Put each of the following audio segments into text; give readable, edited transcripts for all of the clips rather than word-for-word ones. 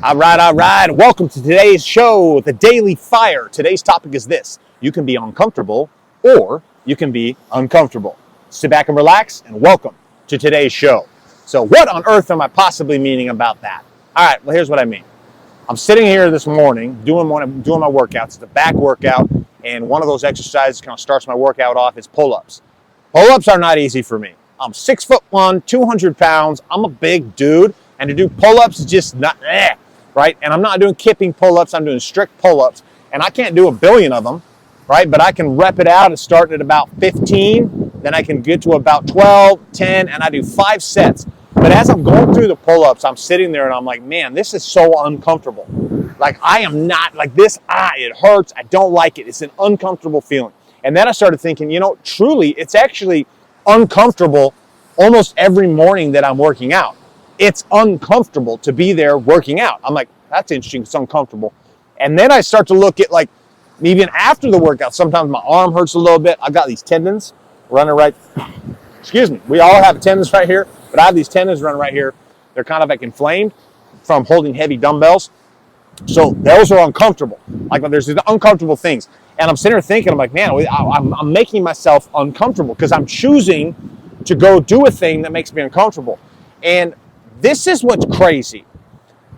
All right. Welcome to today's show, The Daily Fire. Today's topic is this. You can be uncomfortable or you can be uncomfortable. Sit back and relax and welcome to today's show. So what on earth am I possibly meaning about that? All right, well, here's what I mean. I'm sitting here this morning doing my workouts. It's a back workout, and one of those exercises kind of starts my workout off is pull-ups. Pull-ups are not easy for me. I'm 6'1", 200 pounds. I'm a big dude, and to do pull-ups is just not, right? And I'm not doing kipping pull-ups, I'm doing strict pull-ups. And I can't do a billion of them, right? But I can rep it out and start at about 15, then I can get to about 12, 10, and I do 5 sets. But as I'm going through the pull-ups, I'm sitting there and I'm like, man, this is so uncomfortable. Like I am not, like this, it hurts, I don't like it. It's an uncomfortable feeling. And then I started thinking, truly, it's actually uncomfortable almost every morning that I'm working out. It's uncomfortable to be there working out. I'm like, that's interesting, it's uncomfortable. And then I start to look at like, even after the workout, sometimes my arm hurts a little bit. I've got these tendons running right, we all have tendons right here, but I have these tendons running right here. They're kind of like inflamed from holding heavy dumbbells. So those are uncomfortable. Like there's these uncomfortable things. And I'm sitting here thinking, I'm like, man, I'm making myself uncomfortable because I'm choosing to go do a thing that makes me uncomfortable. And this is what's crazy.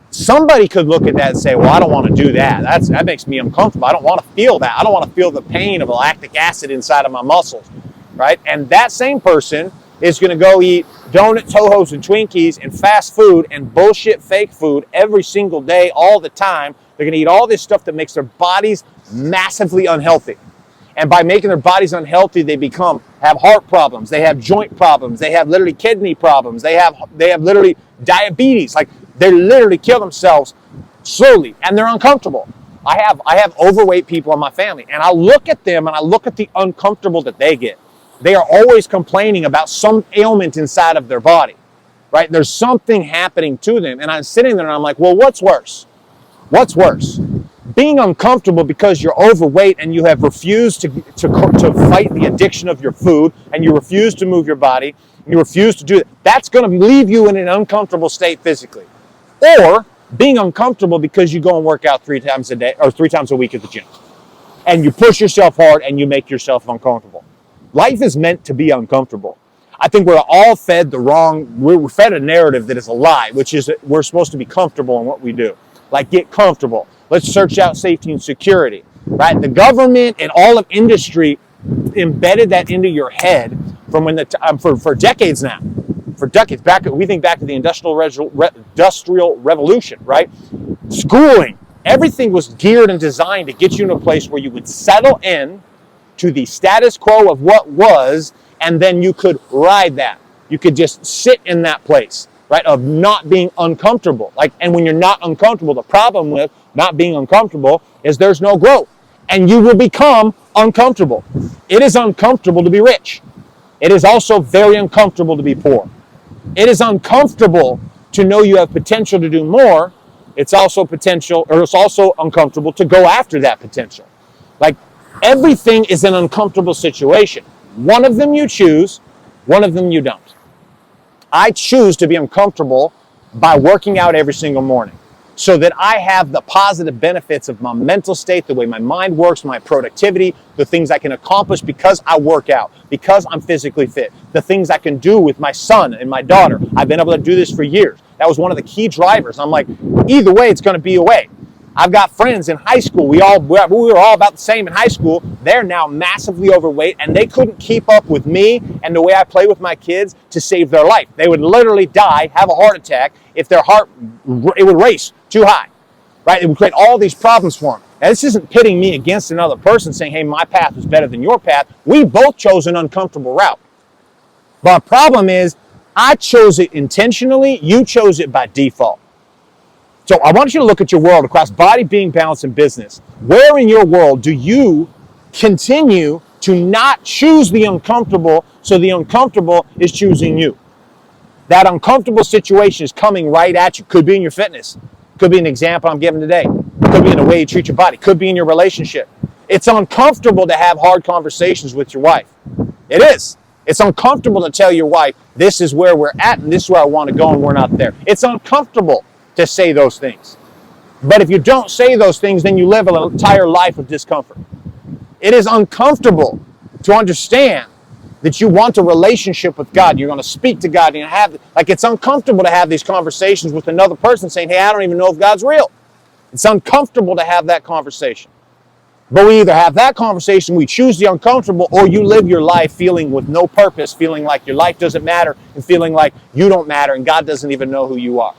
Somebody could look at that and say, well, I don't want to do that. That makes me uncomfortable. I don't want to feel that. I don't want to feel the pain of lactic acid inside of my muscles, right? And that same person is going to go eat donuts, Toho-Hos, and Twinkies and fast food and bullshit fake food every single day, all the time. They're going to eat all this stuff that makes their bodies massively unhealthy. And by making their bodies unhealthy, they have heart problems, they have joint problems, they have literally kidney problems, they have literally diabetes. Like they literally kill themselves slowly, and they're uncomfortable. I have overweight people in my family, and I look at them and I look at the uncomfortable that they get. They are always complaining about some ailment inside of their body, right? There's something happening to them, and I'm sitting there and I'm like, well, what's worse? What's worse? Being uncomfortable because you're overweight and you have refused to fight the addiction of your food, and you refuse to move your body, you refuse to do it. That's going to leave you in an uncomfortable state physically. Or being uncomfortable because you go and work out 3 times a day or 3 times a week at the gym, and you push yourself hard and you make yourself uncomfortable. Life is meant to be uncomfortable. I think we're all fed we're fed a narrative that is a lie, which is that we're supposed to be comfortable in what we do. Like, get comfortable. Let's search out safety and security, right? The government and all of industry embedded that into your head from when for decades now. For decades, we think back to the Industrial Revolution, right? Schooling, everything was geared and designed to get you in a place where you would settle in to the status quo of what was, and then you could ride that. You could just sit in that place, right, of not being uncomfortable. And when you're not uncomfortable, the problem with not being uncomfortable is there's no growth, and you will become uncomfortable. It is uncomfortable to be rich. It is also very uncomfortable to be poor. It is uncomfortable to know you have potential to do more. It's also uncomfortable to go after that potential. Like, everything is an uncomfortable situation. One of them you choose, one of them you don't. I choose to be uncomfortable by working out every single morning so that I have the positive benefits of my mental state, the way my mind works, my productivity, the things I can accomplish because I work out, because I'm physically fit, the things I can do with my son and my daughter. I've been able to do this for years. That was one of the key drivers. I'm like, either way, it's going to be a way. I've got friends in high school. We were all about the same in high school. They're now massively overweight, and they couldn't keep up with me and the way I play with my kids to save their life. They would literally die, have a heart attack, if their heart, it would race too high, right? It would create all these problems for them. Now, this isn't pitting me against another person saying, hey, my path is better than your path. We both chose an uncomfortable route. But the problem is, I chose it intentionally, you chose it by default. So I want you to look at your world across body, being, balance, and business. Where in your world do you continue to not choose the uncomfortable so the uncomfortable is choosing you? That uncomfortable situation is coming right at you. Could be in your fitness. Could be an example I'm giving today. Could be in the way you treat your body. Could be in your relationship. It's uncomfortable to have hard conversations with your wife. It is. It's uncomfortable to tell your wife, this is where we're at and this is where I want to go and we're not there. It's uncomfortable to say those things. But if you don't say those things, then you live an entire life of discomfort. It is uncomfortable to understand that you want a relationship with God. You're going to speak to God and it's uncomfortable to have these conversations with another person saying, hey, I don't even know if God's real. It's uncomfortable to have that conversation. But we either have that conversation, we choose the uncomfortable, or you live your life feeling with no purpose, feeling like your life doesn't matter, and feeling like you don't matter and God doesn't even know who you are.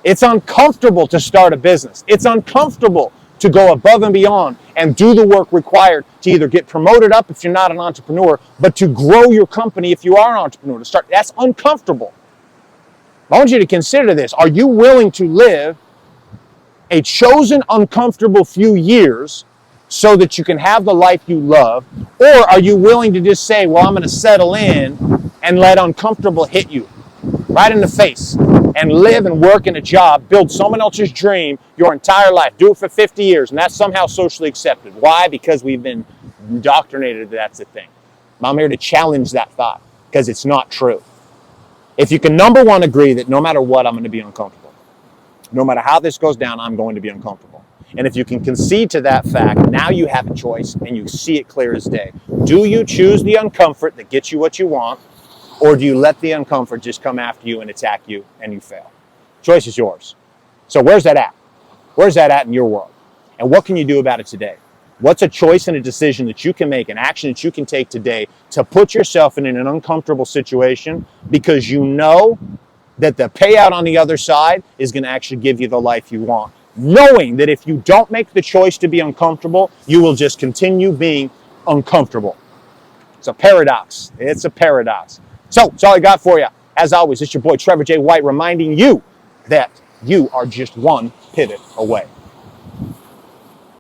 It's uncomfortable to start a business. It's uncomfortable to go above and beyond and do the work required to either get promoted up if you're not an entrepreneur, but to grow your company if you are an entrepreneur. That's uncomfortable. I want you to consider this. Are you willing to live a chosen uncomfortable few years so that you can have the life you love? Or are you willing to just say, well, I'm going to settle in and let uncomfortable hit you right in the face and live and work in a job, build someone else's dream your entire life, do it for 50 years, and that's somehow socially accepted? Why? Because we've been indoctrinated that that's the thing. I'm here to challenge that thought because it's not true. If you can, number one, agree that no matter what, I'm going to be uncomfortable. No matter how this goes down, I'm going to be uncomfortable. And if you can concede to that fact, now you have a choice and you see it clear as day. Do you choose the uncomfort that gets you what you want, or do you let the uncomfort just come after you and attack you and you fail? Choice is yours. So where's that at? Where's that at in your world? And what can you do about it today? What's a choice and a decision that you can make, an action that you can take today to put yourself in an uncomfortable situation because you know that the payout on the other side is going to actually give you the life you want, knowing that if you don't make the choice to be uncomfortable, you will just continue being uncomfortable. It's a paradox. It's a paradox. So that's all I got for you. As always, it's your boy Trevor J. White reminding you that you are just one pivot away.